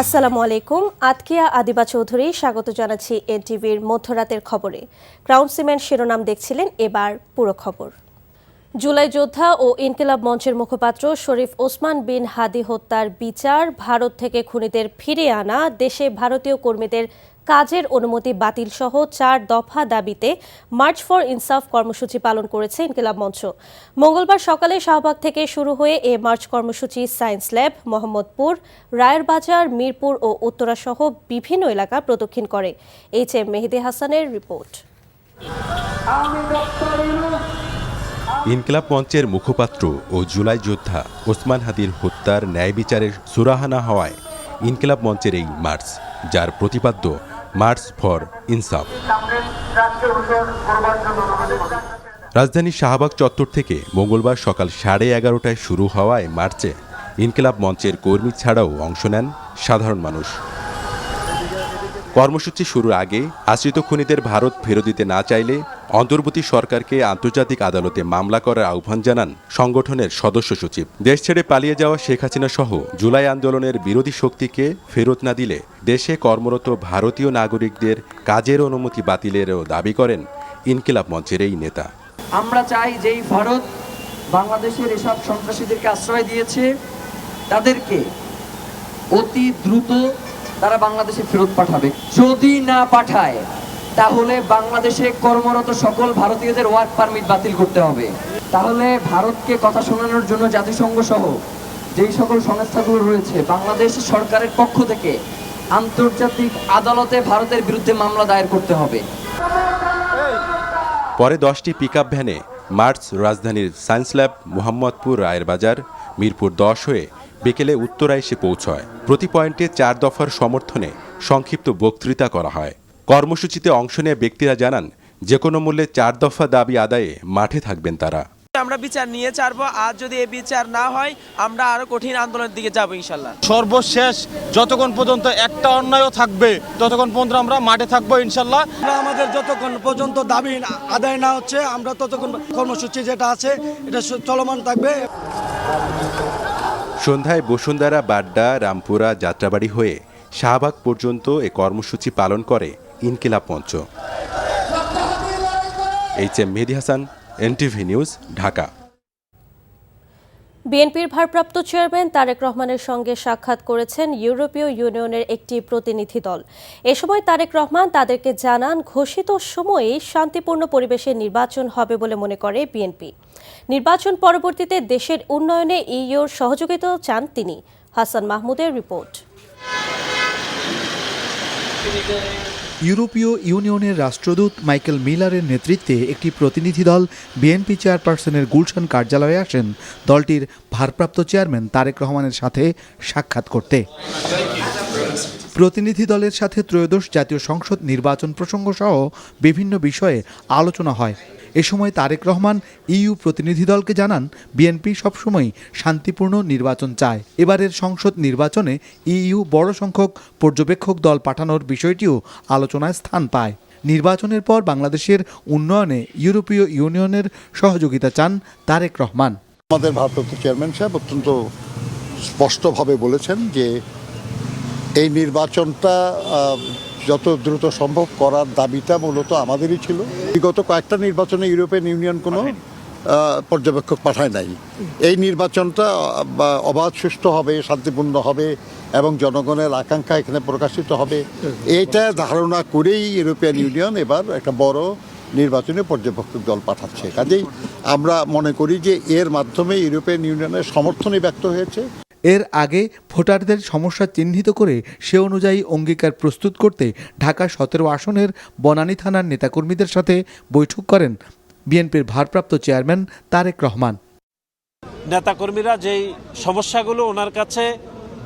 আসসালামু আলাইকুম। আতকিয়া আদিবা চৌধুরী স্বাগত জানাচ্ছি এনটিভির মধ্যরাতের খবরে। ক্রাউন সিমেন্ট শিরোনাম দেখছিলেন, এবার পুরো খবর। জুলাই যোদ্ধা ও ইনকিলাব মঞ্চের মুখপাত্র শরীফ ওসমান বিন হাদি হত্যার বিচার, ভারত থেকে খুনিদের ফিরিয়ে আনা, দেশে ভারতীয় কর্মীদের কাজের অনুমতি বাতিল সহ 4 দফা দাবিতে মার্চ ফর ইনসাফ কর্মসূচি পালন করেছে ইনকিলাব মঞ্চ। মঙ্গলবার সকালে শাহবাগ থেকে শুরু হয়ে এ মার্চ কর্মসূচি সায়েন্স ল্যাব, মোহাম্মদপুর, রায়ের বাজার, মিরপুর ও উত্তরা সহ বিভিন্ন এলাকা প্রদক্ষিণ করে। এইচ.এম. মেহেদী হাসানের রিপোর্ট। ইনকিলাব মঞ্চের মুখপাত্র ও জুলাই যোদ্ধা ওসমান হাদির হত্যার ন্যায় বিচারের সুরাহা হওয়ায় ইনকিলাব মঞ্চের এই মার্চ, যার প্রতিপাদ্য মার্চ ফর ইনসাফ। রাজধানীর শাহবাগ চত্বর থেকে মঙ্গলবার সকাল 11:30টায় শুরু হওয়ায় মার্চে ইনকিলাব মঞ্চের কর্মী ছাড়াও অংশ নেন সাধারণ মানুষ। কর্মসূচি শুরুর আগে আশ্রিত খুনিদের ভারত ফেরত দিতে না চাইলে অন্তর্বর্তী সরকারকে আন্তর্জাতিক আদালতে মামলা করার আহ্বান জানান সংগঠনের সদস্য সচিব। দেশ ছেড়ে পালিয়ে যাওয়া শেখ হাসিনা সহ জুলাই আন্দোলনের বিরোধী শক্তিকে ফেরত না দিলে দেশে কর্মরত ভারতীয় নাগরিকদের কাজের অনুমতি বাতিলেরও দাবি করেন ইনকিলাব মঞ্চের এই নেতা। আমরা চাই যেই ভারত বাংলাদেশের এসব সন্ত্রাসীদেরকে আশ্রয় দিয়েছে তাদেরকে অতি দ্রুত তারা বাংলাদেশে ফেরত পাঠাবে। যদি না পাঠায় তাহলে বাংলাদেশে কর্মরত সকল ভারতীয়দের ওয়ার্ক পারমিট বাতিল করতে হবে। তাহলে ভারতকে কথা শোনানোর জন্য জাতিসংঘ সহ যেই সকল সংস্থাগুলো রয়েছে বাংলাদেশ সরকারের পক্ষ থেকে আন্তর্জাতিক আদালতে ভারতের বিরুদ্ধে মামলা দায়ের করতে হবে। পরে 10টি পিকআপ ভ্যানে মার্চ রাজধানীর সায়েন্স ল্যাব, মোহাম্মদপুর, রায়ের বাজার, মিরপুর 10 হয়ে বিকেলে উত্তরায় এসে পৌঁছয়। প্রতি পয়েন্টে 4 দফার সমর্থনে সংক্ষিপ্ত বক্তৃতা করা হয়। কর্মসূচিতে অংশ নেওয়া ব্যক্তিরা জানান, যে কোনো মূল্যে 4 দফা দাবি আদায়ে মাঠে থাকবেন তারা। আমরা বিচার নিয়ে ছাড়বো, আর যদি এই বিচার না হয় আমরা আরো কঠিন আন্দোলনের দিকে যাবো ইনশাল্লাহ। সর্বশেষ যতক্ষণ পর্যন্ত একটা অন্যায়ও থাকবে ততক্ষণ পর্যন্ত আমরা মাঠে থাকবো ইনশাল্লাহ। আমাদের যতক্ষণ পর্যন্ত দাবি আদায় না হচ্ছে আমরা ততক্ষণ কর্মসূচি যেটা আছে এটা চলমান থাকবে। সন্ধ্যায় বসুন্ধরা, বাড্ডা, রামপুরা, যাত্রাবাড়ি হয়ে শাহবাগ পর্যন্ত এ কর্মসূচি পালন করে ইনকিলাব মঞ্চ। এইচ.এম. মেহেদী হাসান, এনটিভি নিউজ, ঢাকা। বিএনপির ভারপ্রাপ্ত চেয়ারম্যান তারেক রহমানের সঙ্গে সাক্ষাৎ করেছেন ইউরোপীয় ইউনিয়নের একটি প্রতিনিধি দল। এ সময় তারেক রহমান তাদেরকে জানান, ঘোষিত সময়ে শান্তিপূর্ণ পরিবেশে নির্বাচন হবে বলে মনে করে বিএনপি। নির্বাচন পরবর্তীতে দেশের উন্নয়নে ইইউর সহযোগিতাও চান তিনি। হাসান মাহমুদের রিপোর্ট। ইউরোপীয় ইউনিয়নের রাষ্ট্রদূত মাইকেল মিলারের নেতৃত্বে একটি প্রতিনিধি দল বিএনপি চেয়ারপারসনের গুলশান কার্যালয়ে আসেন দলটির ভারপ্রাপ্ত চেয়ারম্যান তারেক রহমানের সাথে সাক্ষাৎ করতে। প্রতিনিধি দলের সাথে ত্রয়োদশ জাতীয় সংসদ নির্বাচন প্রসঙ্গ সহ বিভিন্ন বিষয়ে আলোচনা হয়। এ সময় তারেক রহমান ইইউ প্রতিনিধি দলকে জানান, বিএনপি সবসময় শান্তিপূর্ণ নির্বাচন চায়। এবারের সংসদ নির্বাচনে ইইউ বড় সংখ্যক পর্যবেক্ষক দল পাঠানোর বিষয়টিও আলোচনায় স্থান পায়। নির্বাচনের পর বাংলাদেশের উন্নয়নে ইউরোপীয় ইউনিয়নের সহযোগিতা চান তারেক রহমান। আমাদের ভারপ্রাপ্ত চেয়ারম্যান সাহেব অত্যন্ত স্পষ্টভাবে বলেছেন যে এই নির্বাচনটা যত দ্রুত সম্ভব করার দাবিটা মূলত আমাদেরই ছিল। বিগত কয়েকটা নির্বাচনে ইউরোপিয়ান ইউনিয়ন কোনো পর্যবেক্ষক পাঠায় নাই। এই নির্বাচনটা অবাধ, সুষ্ঠু হবে, শান্তিপূর্ণ হবে এবং জনগণের আকাঙ্ক্ষা এখানে প্রকাশিত হবে, এইটা ধারণা করেই ইউরোপিয়ান ইউনিয়ন এবার একটা বড় নির্বাচনী পর্যবেক্ষক দল পাঠাচ্ছে। কাজেই আমরা মনে করি যে এর মাধ্যমে ইউরোপিয়ান ইউনিয়নের সমর্থনই ব্যক্ত হয়েছে। এর আগে ভোটারদের সমস্যা চিহ্নিত করে সে অনুযায়ী অঙ্গীকার প্রস্তুত করতে ঢাকা 17 আসনের বনানী থানার নেতাকর্মীদের সাথে বৈঠক করেন বিএনপির ভারপ্রাপ্ত চেয়ারম্যান তারেক রহমান। নেতাকর্মীরা যেই সমস্যাগুলো ওনার কাছে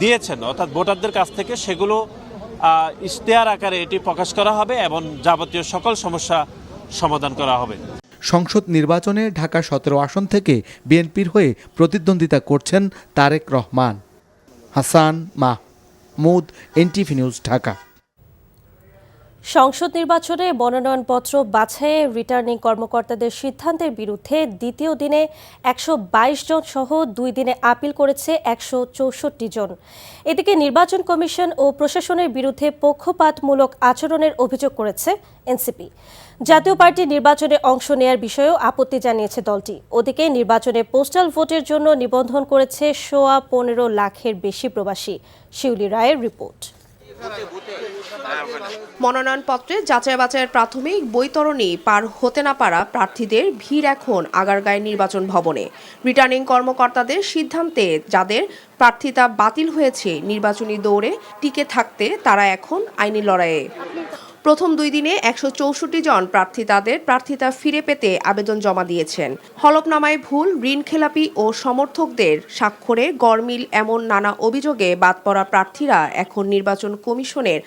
দিয়েছেন, অর্থাৎ ভোটারদের কাছ থেকে, সেগুলো ইশতেহার আকারে এটি প্রকাশ করা হবে এবং যাবতীয় সকল সমস্যা সমাধান করা হবে। সংসদ নির্বাচনে ঢাকা 17 আসন থেকে বিএনপির হয়ে প্রতিদ্বন্দ্বিতা করছেন তারেক রহমান। Hasan Mahmud, NTV news, Dhaka. সংসদ নির্বাচনে মনোনয়নপত্র বাছাইয়ে রিটার্নিং কর্মকর্তাদের সিদ্ধান্তের বিরুদ্ধে দ্বিতীয় দিনে ১২২ জন সহ ২ দিনে আপিল করেছে ১৬৪ জন। এদিকে নির্বাচন কমিশন ও প্রশাসনের বিরুদ্ধে পক্ষপাতমূলক আচরণের অভিযোগ করেছে এনসিপি। জাতীয় পার্টি নির্বাচনে অংশ নেয়ার বিষয়েও আপত্তি জানিয়েছে দলটি। ওদিকে নির্বাচনে পোস্টাল ভোটের জন্য নিবন্ধন করেছে ১৫ লাখের বেশি প্রবাসী। শিউলি রায়ের রিপোর্ট। মনোনয়নপত্রে যাচাই বাছাইয়ের প্রাথমিক বৈতরণী পার হতে না পারা প্রার্থীদের ভিড় এখন আগারগাঁও নির্বাচন ভবনে। রিটার্নিং কর্মকর্তাদের সিদ্ধান্তে যাদের প্রার্থিতা বাতিল হয়েছে নির্বাচনী দৌড়ে টিকে থাকতে তারা এখন আইনি লড়াইয়ে। প্রথম 2 দিনে ১৬৪ জন প্রার্থী তাদের প্রার্থিতা ফিরে পেতে আবেদন জমা দিয়েছেন। হলফনামায় ভুল, ঋণ খেলাপি ও সমর্থকদের স্বাক্ষরে গরমিল এমন নানা অভিযোগে বাদ পড়া প্রার্থীরা এখন নির্বাচন কমিশনের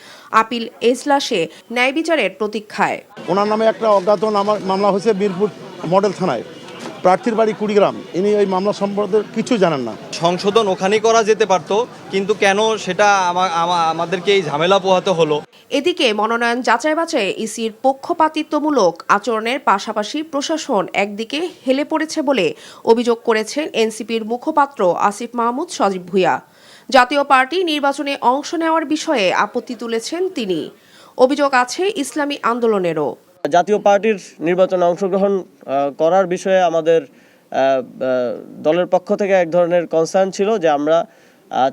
আপিল এজলাসে ন্যায় বিচারের প্রতীক্ষায়। ওনার নামে একটা অজ্ঞাত মামলা হয়েছে মিরপুর মডেল থানায়। প্রার্থীর বাড়ি কুড়িগ্রাম। ইনি ওই মামলা সম্পর্কে কিছু জানেন না। সংশোধন ওখানেই করা যেতে পারতো, কিন্তু কেন সেটা আমাদেরকে এই ঝামেলা পোহাতে হলো। এদিকে মনোনয়ন যাচাই বাছাই ইসির পক্ষপাতিত্বমূলক আচরণের পাশাপাশি প্রশাসন একদিকে হেলে পড়েছে বলে অভিযোগ করেছেন এনসিপির মুখপাত্র আসিফ মাহমুদ সজীব ভুঁইয়া। জাতীয় পার্টি নির্বাচনে অংশ নেওয়ার বিষয়ে আপত্তি তুলেছেন তিনি। অভিযোগ আছে ইসলামী আন্দোলনেরও। জাতীয় পার্টির নির্বাচনে অংশগ্রহণ করার বিষয়ে আমাদের দলের পক্ষ থেকে এক ধরনের কনসার্ন ছিল যে আমরা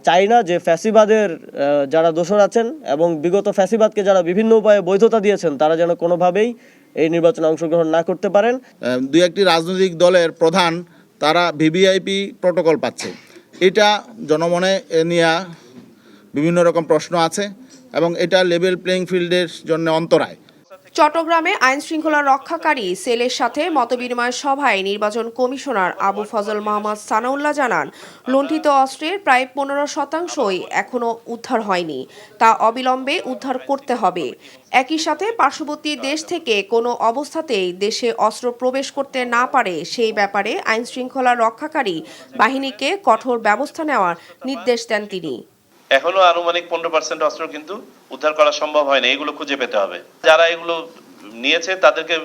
চাই না যে ফ্যাসিবাদের যারা দোষর আছেন এবং বিগত ফ্যাসিবাদকে যারা বিভিন্ন উপায়ে বৈধতা দিয়েছেন তারা যেন কোনোভাবেই এই নির্বাচনে অংশগ্রহণ না করতে পারেন। 2-1টি রাজনৈতিক দলের প্রধান তারা ভিভিআইপি প্রটোকল পাচ্ছে। এটা জনমনে নিয়ে বিভিন্ন রকম প্রশ্ন আছে এবং এটা লেভেল প্লেইং ফিল্ডের জন্য অন্তরায়। চট্টগ্রামে আইন শৃঙ্খলা রক্ষাকারী সেলের সাথে মতবিনিময় সভায় নির্বাচন কমিশনার আবু ফজল মোহাম্মদ সানাউল্লাহ জানান, লুণ্ঠিত অস্ত্রের প্রায় 15%ই এখনও উদ্ধার হয়নি, তা অবিলম্বে উদ্ধার করতে হবে। একই সাথে পার্শ্ববর্তী দেশ থেকে কোনো অবস্থাতেই দেশে অস্ত্র প্রবেশ করতে না পারে সেই ব্যাপারে আইন শৃঙ্খলা রক্ষাকারী বাহিনীকে কঠোর ব্যবস্থা নেওয়ার নির্দেশ দেন তিনি। এখনো আনুমানিক 15% অস্ত্র কিন্তু উদ্ধার করা সম্ভব হয় না, এগুলো খুঁজে পেতে হবে। যারা এগুলো নিয়েছে তাদেরকে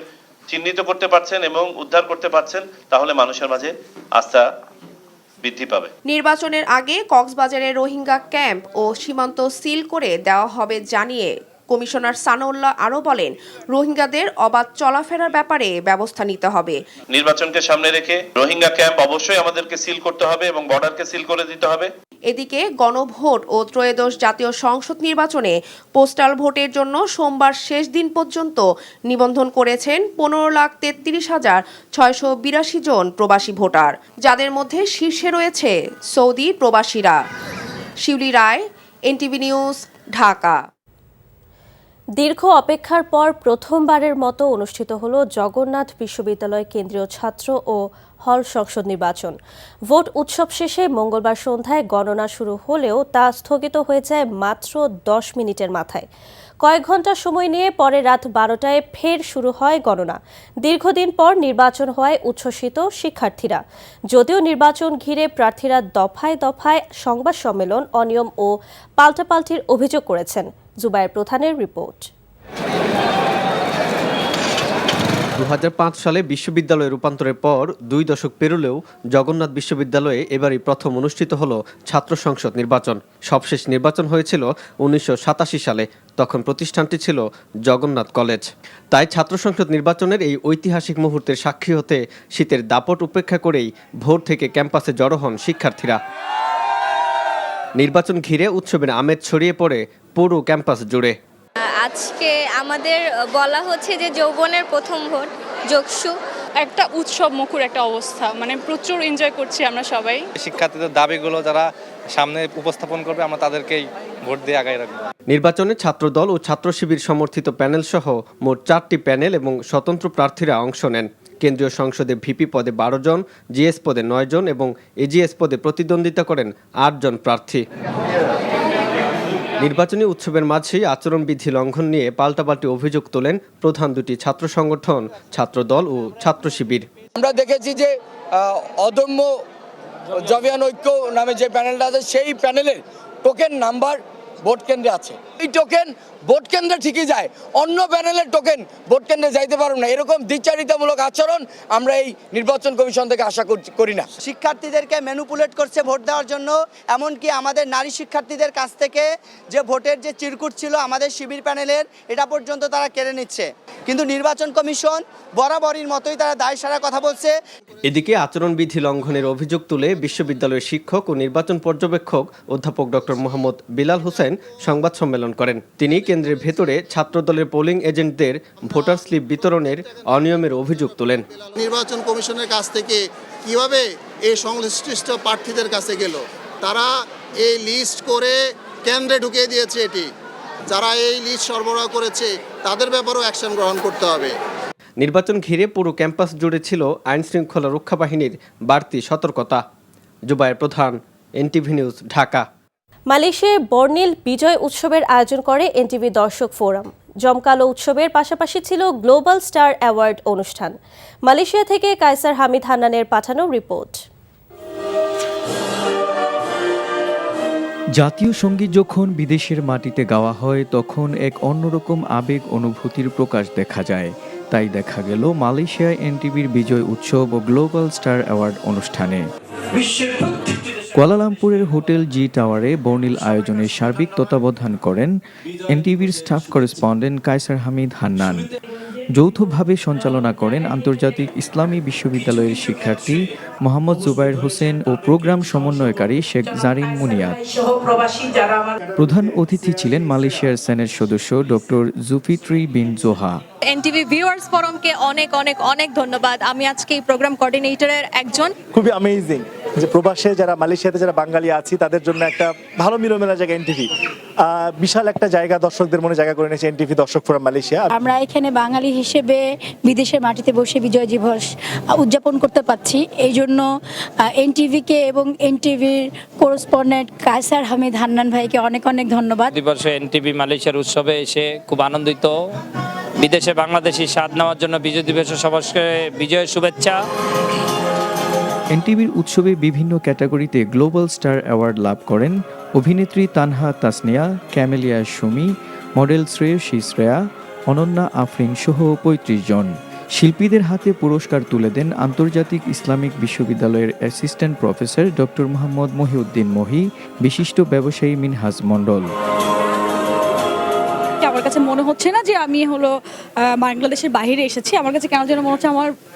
চিহ্নিত করতে পারছেন এবং উদ্ধার করতে পারছেন, তাহলে মানুষের মাঝে আস্থা বৃদ্ধি পাবে। নির্বাচনের আগে কক্সবাজারে রোহিঙ্গা ক্যাম্প ও সীমান্ত সিল করে দেওয়া হবে জানিয়ে কমিশনার সানাউল্লাহ আরও বলেন, রোহিঙ্গাদের অবাধ চলাফেরার ব্যাপারে ব্যবস্থা নিতে হবে। নির্বাচনকে সামনে রেখে রোহিঙ্গা ক্যাম্প অবশ্যই আমাদেরকে সিল করতে হবে এবং বর্ডারকে সিল করে দিতে হবে। এদিকে গণভোট ও ত্রয়োদশ জাতীয় সংসদ নির্বাচনে পোস্টাল ভোটের জন্য সোমবার শেষ দিন পর্যন্ত নিবন্ধন করেছেন 15,33,682 জন প্রবাসী ভোটার, যাদের মধ্যে শীর্ষে রয়েছে সৌদি প্রবাসীরা। শিউলি রায়, এনটিভি নিউজ, ঢাকা। দীর্ঘ অপেক্ষার পর প্রথমবারের মতো অনুষ্ঠিত হলো জগন্নাথ বিশ্ববিদ্যালয় কেন্দ্রীয় ছাত্র ও হল সংসদ নির্বাচন। ভোট উৎসব শেষে মঙ্গলবার সন্ধ্যায় গণনা শুরু হলেও তা স্থগিত হয়ে যায় মাত্র 10 মিনিটের মাথায়। কয়েক ঘন্টা সময় নিয়ে পরে রাত 12টায় ফের শুরু হয় গণনা। দীর্ঘদিন পর নির্বাচন হওয়ায় উচ্ছ্বসিত শিক্ষার্থীরা। যদিও নির্বাচন ঘিরে প্রার্থীরা দফায় দফায় সংবাদ সম্মেলন, অনিয়ম ও পাল্টাপাল্টির অভিযোগ করেছেন। জুবায়ের প্রধানের রিপোর্ট। 2005 সালে বিশ্ববিদ্যালয়ে রূপান্তরের পর 2 দশক পেরোলেও জগন্নাথ বিশ্ববিদ্যালয়ে এবারই প্রথম অনুষ্ঠিত হলো ছাত্র সংসদ নির্বাচন। সবশেষ নির্বাচন হয়েছিল 1987 সালে, তখন প্রতিষ্ঠানটি ছিল জগন্নাথ কলেজ। তাই ছাত্র সংসদ নির্বাচনের এই ঐতিহাসিক মুহূর্তের সাক্ষী হতে শীতের দাপট উপেক্ষা করেই ভোর থেকে ক্যাম্পাসে জড়ো হন শিক্ষার্থীরা। নির্বাচন ঘিরে উৎসবের আমেজ ছড়িয়ে পড়ে পুরো ক্যাম্পাস জুড়ে। আজকে আমাদের বলা হচ্ছে যে যৌবনের প্রথম ভোট, যোগসু। একটা উৎসব মুখর একটা অবস্থা, মানে প্রচুর এনজয় করছি আমরা সবাই। শিক্ষার্থীদের দাবিগুলো যারা সামনে উপস্থাপন করবে আমরা তাদেরকেই ভোট দিয়ে আগায় রাখবো। নির্বাচনে ছাত্রদল ও ছাত্র শিবির সমর্থিত প্যানেল সহ মোট 4টি প্যানেল এবং স্বতন্ত্র প্রার্থীরা অংশ নেন। কেন্দ্রীয় সংসদে ভিপি পদে 12 জন, জিএস পদে 9 জন এবং এজিএস পদে প্রতিদ্বন্দ্বিতা করেন 8 জন প্রার্থী। নির্বাচনী উৎসবের মাঝেই আচরণবিধি লঙ্ঘন নিয়ে পাল্টাপাল্টি অভিযোগ তোলেন প্রধান দুটি ছাত্র সংগঠন, ছাত্রদল ও ছাত্র শিবির। আমরা দেখেছি যে অদম্য জবিয়ান ঐক্য নামে যে প্যানেলটা আছে সেই প্যানেলের টোকেন নাম্বার ভোট কেন্দ্রে আছে। এই টোকেন ভোট কেন্দ্রে ঠিকই যায়, অন্য প্যানেলের টোকেন ভোট কেন্দ্রে যাইতে পারব না, এরকম দ্বিচারিতামূলক আচরণ আমরা এই নির্বাচন কমিশন থেকে আশা করি না। শিক্ষার্থীদেরকে ম্যানিপুলেট করছে ভোট দেওয়ার জন্য, এমনকি আমাদের নারী শিক্ষার্থীদের কাছ থেকে যে ভোটের যে চিরকুট ছিল আমাদের শিবির প্যানেলের, এটা পর্যন্ত তারা কেড়ে নিচ্ছে। কিন্তু নির্বাচন কমিশন বরাবরের মতোই তারা দায় সারার কথা বলছে। এদিকে আচরণবিধি লঙ্ঘনের অভিযোগ তুলে বিশ্ববিদ্যালয়ের শিক্ষক ও নির্বাচন পর্যবেক্ষক অধ্যাপক ডক্টর মোহাম্মদ বিলাল হোসেন সংবাদ সম্মেলন করেন। তিনি কেন্দ্রের ভেতরে ছাত্রদলের পোলিং এজেন্টদের ভোটার স্লিপ বিতরণের অনিয়মের অভিযোগ তোলেন। নির্বাচন কমিশনের কাছ থেকে কিভাবে এই সংশ্লিষ্ট প্রার্থীদের কাছে গেল, তারা এই লিস্ট করে কেন্দ্রে ঢুকিয়ে দিয়েছে। এটি যারা এই লিস্ট সরবরাহ করেছে তাদের ব্যাপারেও অ্যাকশন গ্রহণ করতে হবে। নির্বাচন ঘিরে পুরো ক্যাম্পাস জুড়ে ছিল আইন শৃঙ্খলা রক্ষা বাহিনীর বাড়তি সতর্কতা। জুবায়ের প্রধান, এনটিভি নিউজ, ঢাকা। মালয়েশিয়ায় বর্ণিল বিজয় উৎসবের আয়োজন করে এনটিভি দর্শক ফোরাম। জমকালো উৎসবের পাশাপাশি ছিল গ্লোবাল স্টার অ্যাওয়ার্ড অনুষ্ঠান। মালয়েশিয়া থেকে কায়সার হামিদ হান্নানের পাঠানো রিপোর্ট। জাতীয় সঙ্গীত যখন বিদেশের মাটিতে গাওয়া হয় তখন এক অন্যরকম আবেগ অনুভূতির প্রকাশ দেখা যায়। তাই দেখা গেল মালয়েশিয়ায় এনটিভির বিজয় উৎসব ও গ্লোবাল স্টার অ্যাওয়ার্ড অনুষ্ঠানে। কুয়ালালামপুরের হোটেল জি টাওয়ারে বর্ণিল আয়োজনের সার্বিক তত্ত্বাবধান করেন এনটিভির স্টাফ করেসপন্ডেন্ট কায়সার হামিদ হান্নান। যৌথভাবে সঞ্চালনা করেন আন্তর্জাতিক ইসলামী বিশ্ববিদ্যালয়ের শিক্ষার্থী মোহাম্মদ জুবায়ের হোসেন ও প্রোগ্রাম সমন্বয়কারী শেখ জারিন মুনিয়াত। প্রধান অতিথি ছিলেন মালয়েশিয়ার সেনেট সদস্য ডক্টর জুফিত্রি বিন জোহা। এনটিভি ভিউয়ার্স ফোরামকে অনেক অনেক অনেক ধন্যবাদ। আমি আজকে এই প্রোগ্রাম কোঅর্ডিনেটরের একজন। খুবই অ্যামেজিং যে প্রবাসে যারা মালয়েশিয়াতে যারা বাঙালি আছি তাদের জন্য একটা ভালো মিলমেলা জায়গা এনটিভি। বিশাল একটা জায়গা দর্শকদের মনে জায়গা করে নিয়েছে এনটিভি দর্শক ফোরাম মালয়েশিয়া। আমরা এখানে বাঙালি হিসেবে বিদেশের মাটিতে বসে বিজয় দিবস উদযাপন করতে পারছি, এই জন্য এনটিভিকে এবং এনটিভির করেসপন্ডেন্ট কায়সার হামিদ হান্নান ভাইকে অনেক অনেক ধন্যবাদ। দিবসে এনটিভি মালয়েশিয়ার উৎসবে এসে খুব আনন্দিত। বিদেশে বাংলাদেশি স্বাদ নেওয়ার জন্য বিজয় দিবসের সবাইকে বিজয়ের শুভেচ্ছা। এনটিভির উৎসবে বিভিন্ন ক্যাটাগরিতে গ্লোবাল স্টার অ্যাওয়ার্ড লাভ করেন অভিনেত্রী তানহা তাসনিয়া, ক্যামেলিয়া সুমি, মডেল শ্রেয়সী শ্রেয়া, অনন্যা আফরিন সহ ৩৫ জন। শিল্পীদের হাতে পুরস্কার তুলে দেন আন্তর্জাতিক ইসলামিক বিশ্ববিদ্যালয়ের assistant professor doctor Mohammad Mohiuddin Mohi, বিশিষ্ট ব্যবসায়ী মিনহাজ মণ্ডল। আমার কাছে মনে হচ্ছে না যে আমি বাংলাদেশের বাইরে এসেছি, আমার কাছে কেন যেন মনে হচ্ছে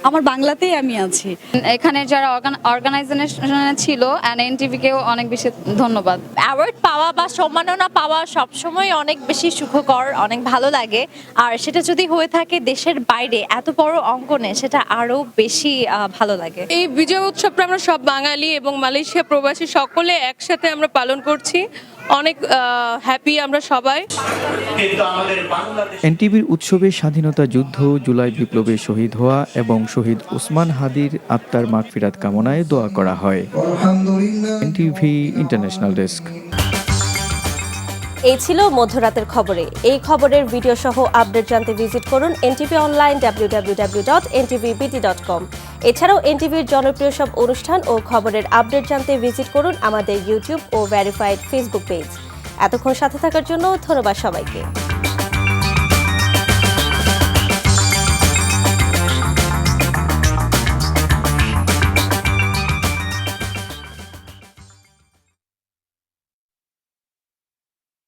আমার বাংলাতেই আমি আছি। এখানে যারা অর্গানাইজেশনে ছিল এনটিভিকেও অনেক বেশি ধন্যবাদ। অ্যাওয়ার্ড পাওয়া বা সম্মাননা পাওয়া সবসময় অনেক বেশি সুখকর, অনেক ভালো লাগে। আর সেটা যদি হয়ে থাকে দেশের বাইরে এত বড় অঙ্গনে, সেটা আরো বেশি ভালো লাগে। এই বিজয় উৎসবটা আমরা সব বাঙালি এবং মালয়েশিয়া প্রবাসী সকলে একসাথে আমরা পালন করছি। অনেক হ্যাপি আমরা সবাই। এনটিভির উৎসবে স্বাধীনতা যুদ্ধ, জুলাই বিপ্লবে শহীদ হওয়া এবং শহীদ ওসমান হাদির আত্মার মাগফিরাত কামনায় দোয়া করা হয়। NTV international desk. এই ছিল মধ্যরাতের খবরে। এই খবরের ভিডিও সহ আপডেট জানতে ভিজিট করুন এনটিভি অনলাইন www.ntvbt.com। এছাড়াও এনটিভির জনপ্রিয় সব অনুষ্ঠান ও খবরের আপডেট জানতে ভিজিট করুন আমাদের ইউটিউব ও ভেরিফাইড ফেসবুক পেজ। এতক্ষণ সাথে থাকার জন্য ধন্যবাদ সবাইকে।